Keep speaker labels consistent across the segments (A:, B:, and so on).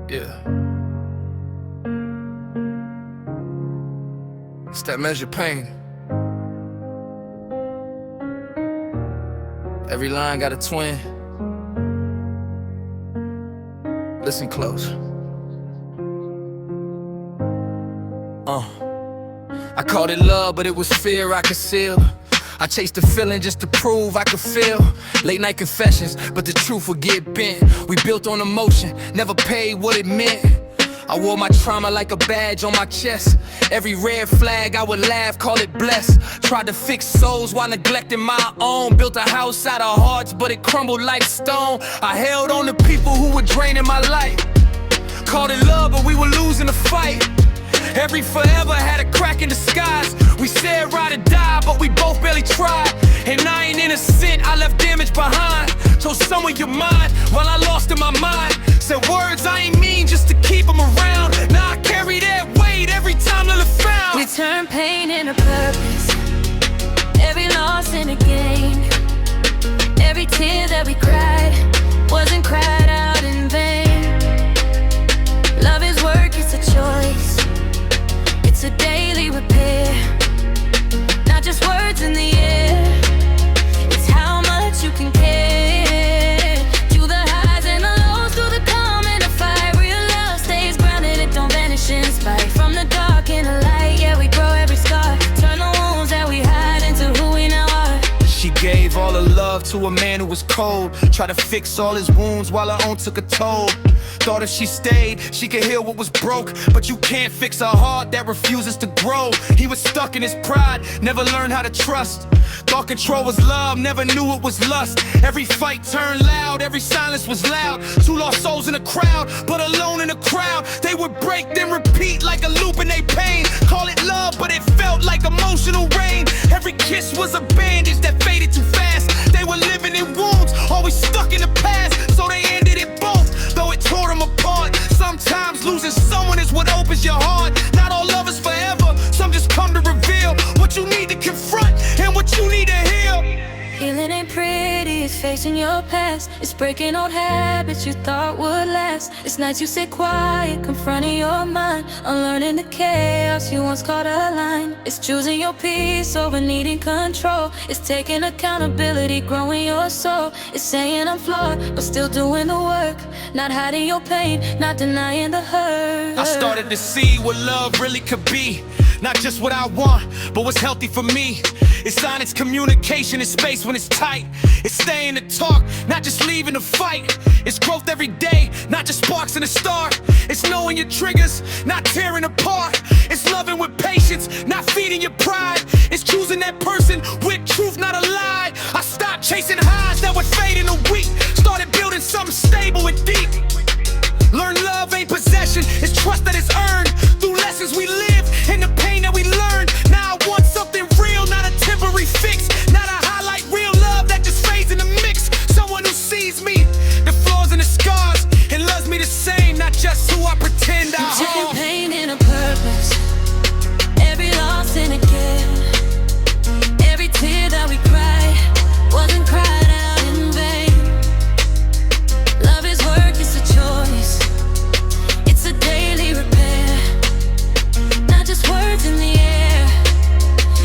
A: Yeah. It's that measure pain. Every line got a twin. Listen close. I called it love, but it was fear I concealed. I chased the feeling just to prove I could feel. Late night confessions, but the truth would get bent. We built on emotion, never paid what it meant. I wore my trauma like a badge on my chest. Every red flag I would laugh, call it blessed. Tried to fix souls while neglecting my own. Built a house out of hearts, but it crumbled like stone. I held on to people who were draining my life. Called it love, but we were losing the fight. Every forever had a crack in the skies. We said ride or die, but we both barely tried. And I ain't innocent, I left damage behind. So someone your mind, while I lost in my mind. Said words I ain't mean just to keep them around. Now I carry that weight every time that I found.
B: We turn pain into purpose, every loss in a gain. Every tear that we cried wasn't cried out in vain. Love is work, it's a choice. It's a daily repair, not just words in the air. It's how much you can care. Through the highs and the lows, through the calm and the fight, real love stays grounded, it don't vanish in spite. From the dark and the light, yeah, we grow every scar. Turn the wounds that we hide into who we now are.
A: She gave all her love to a man who was cold. Tried to fix all his wounds while her own took a toll. Thought if she stayed, she could heal what was broke. But you can't fix a heart that refuses to grow. He was stuck in his pride, never learned how to trust. Thought control was love, never knew it was lust. Every fight turned loud, every silence was loud. Two lost souls in a crowd, but alone in a crowd. They would break, then repeat like a loop in their pain. Call it love, but it felt like emotional rain. Every kiss was a bandage that faded too fast. They were living in wounds, always stuck in the past. So they ended it both, though it tore them apart. Sometimes losing someone is what opens your heart. Not all love is forever, some just come to reveal what you need to confront and what you need to heal.
B: Healing ain't pretty, it's facing your past. It's breaking old habits you thought would last. It's nights you sit quiet, confronting your mind, unlearning the chaos you once called a line. It's choosing your peace over needing control. It's taking accountability, growing your soul. It's saying I'm flawed, but still doing the work. Not hiding your pain, not denying the hurt.
A: I started to see what love really could be. Not just what I want, but what's healthy for me. It's honest communication in space when it's tight. It's staying to talk, not just leaving to fight. It's growth every day, not just sparks in the start. It's knowing your triggers, not tearing apart. It's loving with patience, not feeding your pride. It's choosing that person with truth, not a lie. I stopped chasing highs that would fade in a week. Started building something stable and deep. Learn love ain't possession, it's trust that is earned. Through lessons we live and the pain that we learned. Now I want something real, not a temporary fix. Not a highlight, real love that just fades in the mix. Someone who sees me, the flaws and the scars, and loves me the same, not just who I pretend I
B: Turn
A: harm.
B: pain into purpose, every loss in a gift. Every tear that we cried wasn't cried out in vain. Love is work, it's a choice. It's a daily repair, not just words in the air.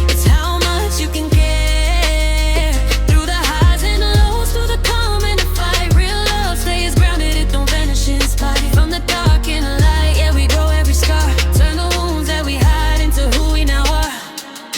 B: It's how much you can care. Through the highs and the lows, through the calm and the fight, real love stays grounded, it don't vanish in spite. From the dark and the light, yeah, we grow every scar. Turn the wounds that we hide into who we now are.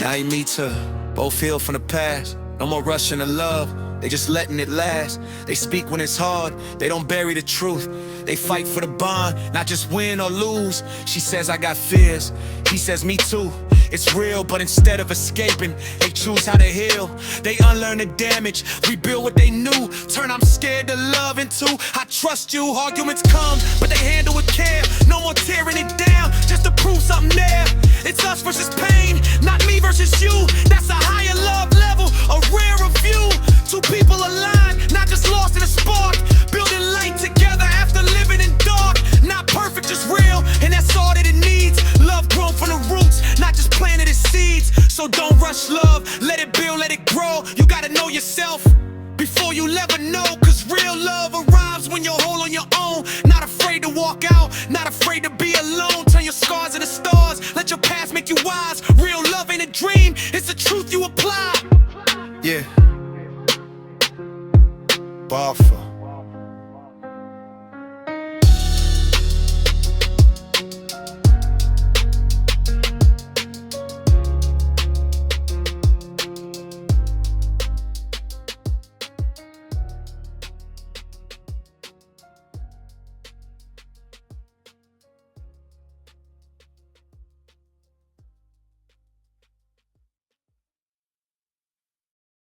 A: Now you meet her, both heal from the past. No more rushing to love, they just letting it last. They speak when it's hard, they don't bury the truth. They fight for the bond, not just win or lose. She says I got fears, he says me too. It's real, but instead of escaping, they choose how to heal. They unlearn the damage, rebuild what they knew. Turn I'm scared to love into I trust you. Arguments come, but they handle with care. No more tearing it down, just to prove something there. It's us versus pain, not me versus you. That's a higher love level, a rarer view. Two people aligned, not just lost in a spark. Building light together after living in dark. Not perfect, just real, and that's all that it needs. Love grown from the roots, not just planted its seeds. So don't rush love, let it build, let it grow. You gotta know yourself before you ever know. Cause real love arrives when you're whole on your own, not afraid afraid to walk out, not afraid to be alone. Turn your scars into stars, let your past make you wise. Real love ain't a dream, it's the truth you apply. Yeah. Barfa.